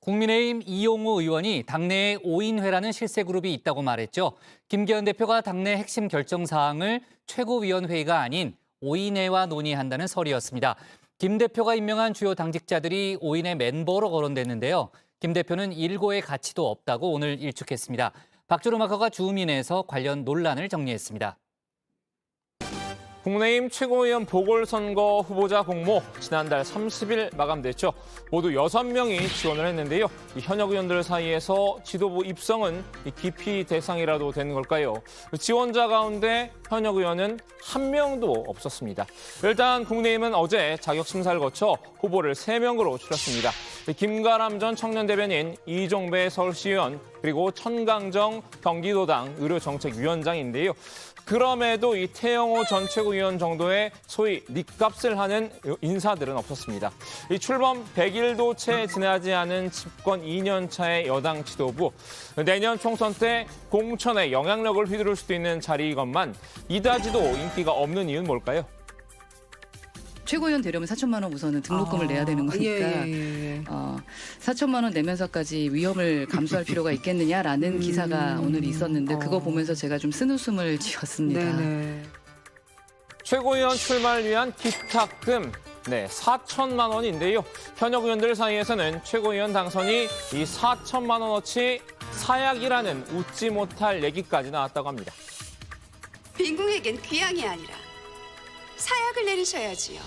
국민의힘 이용우 의원이 당내에 5인회라는 실세그룹이 있다고 말했죠. 김기현 대표가 당내 핵심 결정 사항을 최고위원회의가 아닌 5인회와 논의한다는 설이었습니다. 김 대표가 임명한 주요 당직자들이 5인회 멤버로 거론됐는데요. 김 대표는 일고의 가치도 없다고 오늘 일축했습니다. 박주로 마커가 주민에서 관련 논란을 정리했습니다. 국민의힘 최고위원 보궐선거 후보자 공모 지난달 30일 마감됐죠. 모두 6명이 지원을 했는데요. 이 현역 의원들 사이에서 지도부 입성은 기피 대상이라도 되는 걸까요? 지원자 가운데 현역 의원은 한 명도 없었습니다. 일단 국민의힘은 어제 자격심사를 거쳐 후보를 3명으로 추렸습니다. 김가람 전 청년대변인, 이종배 서울시의원, 그리고 천강정 경기도당 의료정책위원장인데요. 그럼에도 이 태영호 전 최고위원 정도의 소위 닉값을 하는 인사들은 없었습니다. 이 출범 100일도 채 지나지 않은 집권 2년 차의 여당 지도부. 내년 총선 때 공천에 영향력을 휘두를 수도 있는 자리이건만 이다지도 인기가 없는 이유는 뭘까요? 최고위원 되려면 4천만 원 우선은 등록금을 내야 되는 거니까 4천만 원 내면서까지 위험을 감수할 필요가 있겠느냐라는 기사가 오늘 있었는데 그거 보면서 제가 좀 쓴웃음을 지었습니다. 네네. 최고위원 출마를 위한 기탁금 4천만 원인데요. 현역 의원들 사이에서는 최고위원 당선이 이 4천만 원어치 사약이라는 웃지 못할 얘기까지 나왔다고 합니다. 빈궁에겐 귀향이 아니라 사약을 내리셔야지요.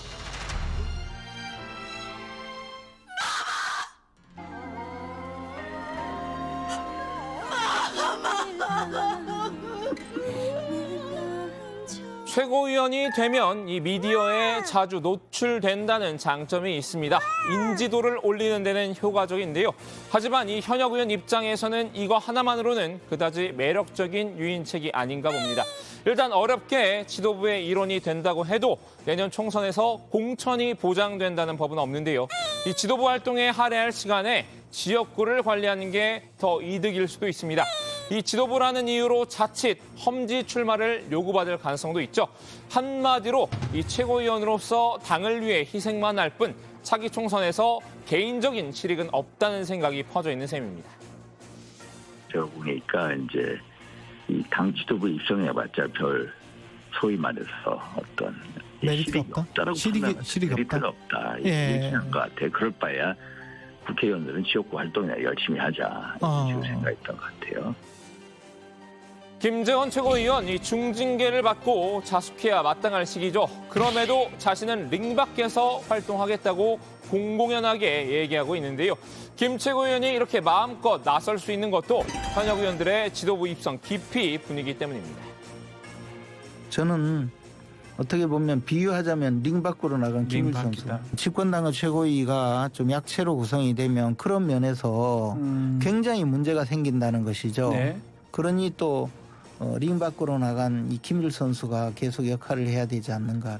최고위원이 되면 이 미디어에 자주 노출된다는 장점이 있습니다. 인지도를 올리는 데는 효과적인데요. 하지만 이 현역 의원 입장에서는 이거 하나만으로는 그다지 매력적인 유인책이 아닌가 봅니다. 일단 어렵게 지도부의 일원이 된다고 해도 내년 총선에서 공천이 보장된다는 법은 없는데요. 이 지도부 활동에 할애할 시간에 지역구를 관리하는 게 더 이득일 수도 있습니다. 이 지도부라는 이유로 자칫 험지 출마를 요구받을 가능성도 있죠. 한마디로 이 최고위원으로서 당을 위해 희생만 할 뿐 차기 총선에서 개인적인 실익은 없다는 생각이 퍼져 있는 셈입니다. 제가 보니까 이제 이 당 지도부 입성해봤자 별 소위 말해서 어떤 메리트가 실익이 없다? 없다라고 실익이 메리트가 없다. 예. 얘기한 것 같아. 그럴 바에야 국회의원들은 지역구 활동이나 열심히 하자. 이런 식으로 생각했던 것 같아요. 김재원 최고위원 이 중징계를 받고 자숙해야 마땅할 시기죠. 그럼에도 자신은 링 밖에서 활동하겠다고 공공연하게 얘기하고 있는데요. 김 최고위원이 이렇게 마음껏 나설 수 있는 것도 현역 의원들의 지도부 입성 기피 분위기 때문입니다. 저는 어떻게 보면 비유하자면 링 밖으로 나간 김일성 선수. 집권당의 최고위가 좀 약체로 구성이 되면 그런 면에서 굉장히 문제가 생긴다는 것이죠. 네. 그러니 또 링 밖으로 나간 이 김일 선수가 계속 역할을 해야 되지 않는가.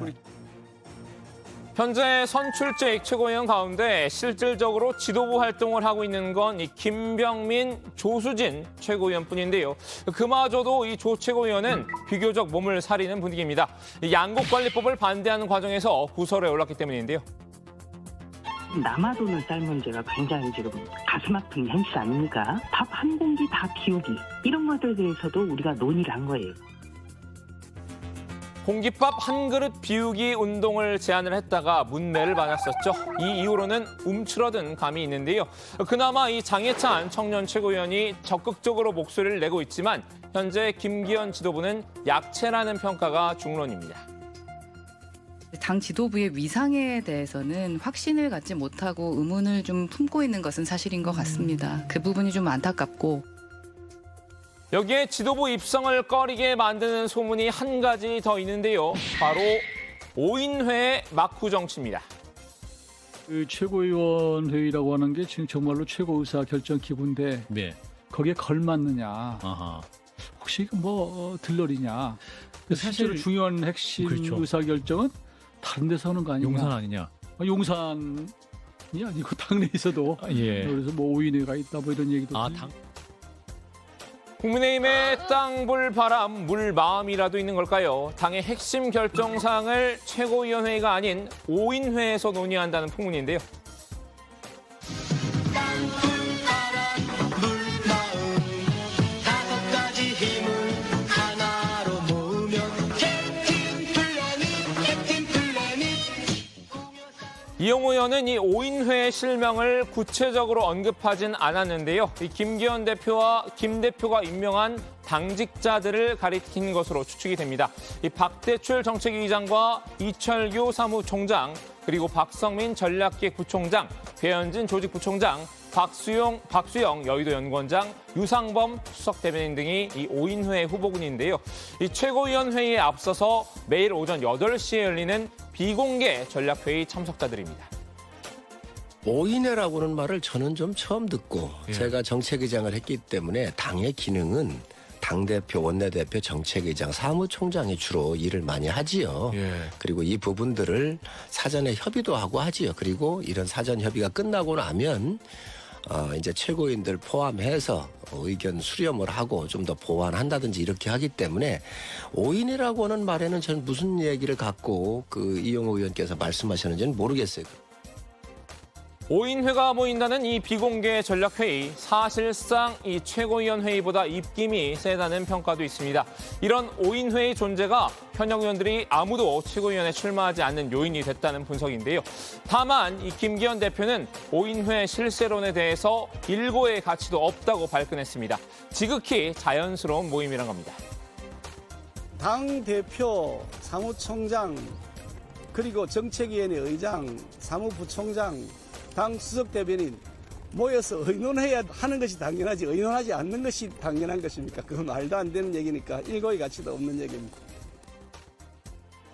현재 선출직 최고위원 가운데 실질적으로 지도부 활동을 하고 있는 건 이 김병민, 조수진 최고위원뿐인데요. 그마저도 이 조 최고위원은 비교적 몸을 사리는 분위기입니다. 양곡관리법을 반대하는 과정에서 구설에 올랐기 때문인데요. 남아도는 쌀 문제가 굉장히 지금 가슴 아픈 현실 아닙니까? 밥 한 공기 다 비우기 이런 것들에 대해서도 우리가 논의를 한 거예요. 공깃밥 한 그릇 비우기 운동을 제안을 했다가 문매를 받았었죠. 이 이후로는 움츠러든 감이 있는데요. 그나마 이 장해찬 청년 최고위원이 적극적으로 목소리를 내고 있지만 현재 김기현 지도부는 약체라는 평가가 중론입니다. 당 지도부의 위상에 대해서는 확신을 갖지 못하고 의문을 좀 품고 있는 것은 사실인 것 같습니다. 그 부분이 좀 안타깝고. 여기에 지도부 입성을 꺼리게 만드는 소문이 한 가지 더 있는데요. 바로 5인회의 막후 정치입니다. 그 최고위원 회의라고 하는 게 지금 정말로 최고 의사 결정 기구인데 거기에 걸맞느냐? 혹시 뭐 들러리냐? 사실 중요한 핵심 의사 결정은 다른 데서 하는 거 아니냐? 용산 아니냐? 용산이 아니고 당내에서도 그래서 뭐 5인회가 있다 뭐 이런 얘기도. 국민의힘의 땅, 불, 바람, 물, 마음이라도 있는 걸까요? 당의 핵심 결정사항을 최고위원회의가 아닌 5인회에서 논의한다는 풍문인데요. 땅, 불, 이용호 의원은 이 오인회의 실명을 구체적으로 언급하진 않았는데요. 이 김기현 대표와 김 대표가 임명한 당직자들을 가리킨 것으로 추측이 됩니다. 이 박대출 정책위의장과 이철규 사무총장, 그리고 박성민 전략기획부총장, 배현진 조직부총장, 박수영 여의도연구원장, 유상범 수석대변인 등이 이 오인회 후보군인데요. 이 최고위원회의에 앞서서 매일 오전 8시에 열리는 비공개 전략회의 참석자들입니다. 오인회라고는 말을 저는 좀 처음 듣고 제가 정책의장을 했기 때문에 당의 기능은 당대표, 원내대표, 정책의장, 사무총장이 주로 일을 많이 하지요. 그리고 이 부분들을 사전에 협의도 하고 하지요. 그리고 이런 사전 협의가 끝나고 나면 이제 최고위원들 포함해서 의견 수렴을 하고 좀 더 보완한다든지 이렇게 하기 때문에 오인이라고 하는 말에는 저는 무슨 얘기를 갖고 그 이용호 의원께서 말씀하셨는지는 모르겠어요. 오인회가 모인다는 이 비공개 전략회의, 사실상 이 최고위원회의보다 입김이 세다는 평가도 있습니다. 이런 오인회의 존재가 현역 의원들이 아무도 최고위원에 출마하지 않는 요인이 됐다는 분석인데요. 다만 이 김기현 대표는 오인회 실세론에 대해서 일고의 가치도 없다고 발끈했습니다. 지극히 자연스러운 모임이란 겁니다. 당 대표, 사무총장, 그리고 정책위원회 의장, 사무부총장, 당 수석대변인 모여서 의논해야 하는 것이 당연하지 의논하지 않는 것이 당연한 것입니까? 그건 말도 안 되는 얘기니까 일고의 가치도 없는 얘기입니다.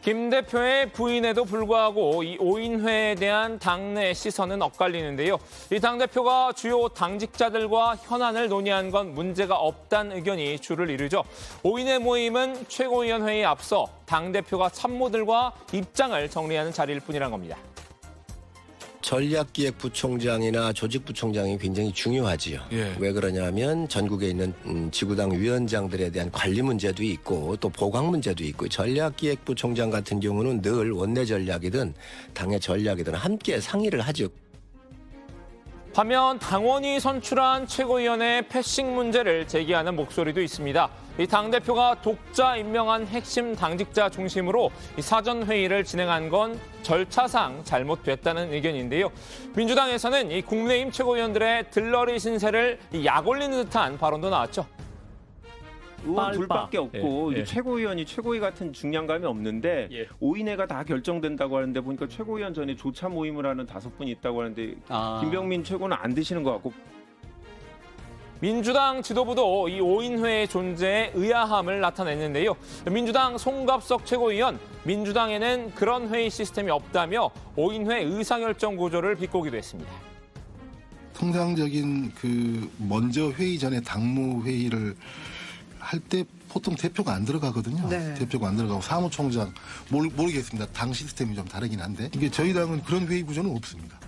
김 대표의 부인에도 불구하고 이 오인회에 대한 당내 시선은 엇갈리는데요. 이 당대표가 주요 당직자들과 현안을 논의한 건 문제가 없다는 의견이 주를 이루죠. 오인회 모임은 최고위원회의에 앞서 당대표가 참모들과 입장을 정리하는 자리일 뿐이란 겁니다. 전략기획부총장이나 조직부총장이 굉장히 중요하지요. 왜 그러냐면 전국에 있는 지구당 위원장들에 대한 관리 문제도 있고 또 보강 문제도 있고 전략기획부총장 같은 경우는 늘 원내 전략이든 당의 전략이든 함께 상의를 하죠. 반면 당원이 선출한 최고위원회 패싱 문제를 제기하는 목소리도 있습니다. 이 당대표가 독자 임명한 핵심 당직자 중심으로 이 사전회의를 진행한 건 절차상 잘못됐다는 의견인데요. 민주당에서는 이 국민의힘 최고위원들의 들러리 신세를 약올리는 듯한 발언도 나왔죠. 의원 둘밖에 없고 최고위원이 최고위 같은 중량감이 없는데 오인회가 다 결정된다고 하는데 보니까 최고위원 전에 조차 모임을 하는 5분이 있다고 하는데 김병민 최고는 안 드시는 것 같고. 민주당 지도부도 이 오인회의 존재에 의아함을 나타냈는데요. 민주당 송갑석 최고위원, 민주당에는 그런 회의 시스템이 없다며 오인회 의사결정 구조를 비꼬기도 했습니다. 통상적인 먼저 회의 전에 당무 회의를 할 때 보통 대표가 안 들어가거든요. 대표가 안 들어가고 사무총장 모르겠습니다. 당 시스템이 좀 다르긴 한데 이게 저희 당은 그런 회의 구조는 없습니다.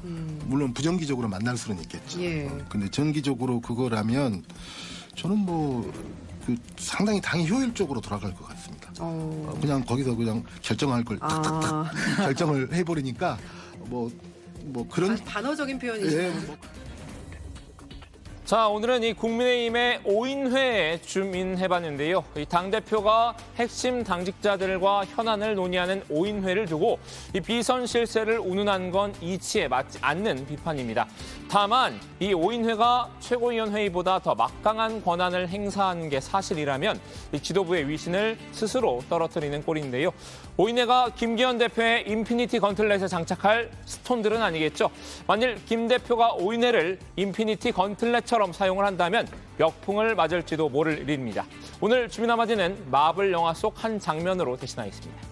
물론 부정기적으로 만날 수는 있겠죠. 근데 정기적으로 그거라면 저는 상당히 당이 효율적으로 돌아갈 것 같습니다. 그냥 거기서 그냥 결정할 걸 탁탁탁 결정을 해버리니까 그런 단어적인 표현이시네요. 자, 오늘은 이 국민의힘의 오인회에 줌인해봤는데요. 이 당대표가 핵심 당직자들과 현안을 논의하는 오인회를 두고 이 비선 실세를 운운한 건 이치에 맞지 않는 비판입니다. 다만 이 오인회가 최고위원회의보다 더 막강한 권한을 행사한 게 사실이라면 이 지도부의 위신을 스스로 떨어뜨리는 꼴인데요. 오인회가 김기현 대표의 인피니티 건틀렛에 장착할 스톤들은 아니겠죠. 만일 김 대표가 오인회를 인피니티 건틀렛처럼 사용을 한다면 역풍을 맞을지도 모를 일입니다. 오늘 주민아마지는 마블 영화 속 한 장면으로 대신하겠습니다.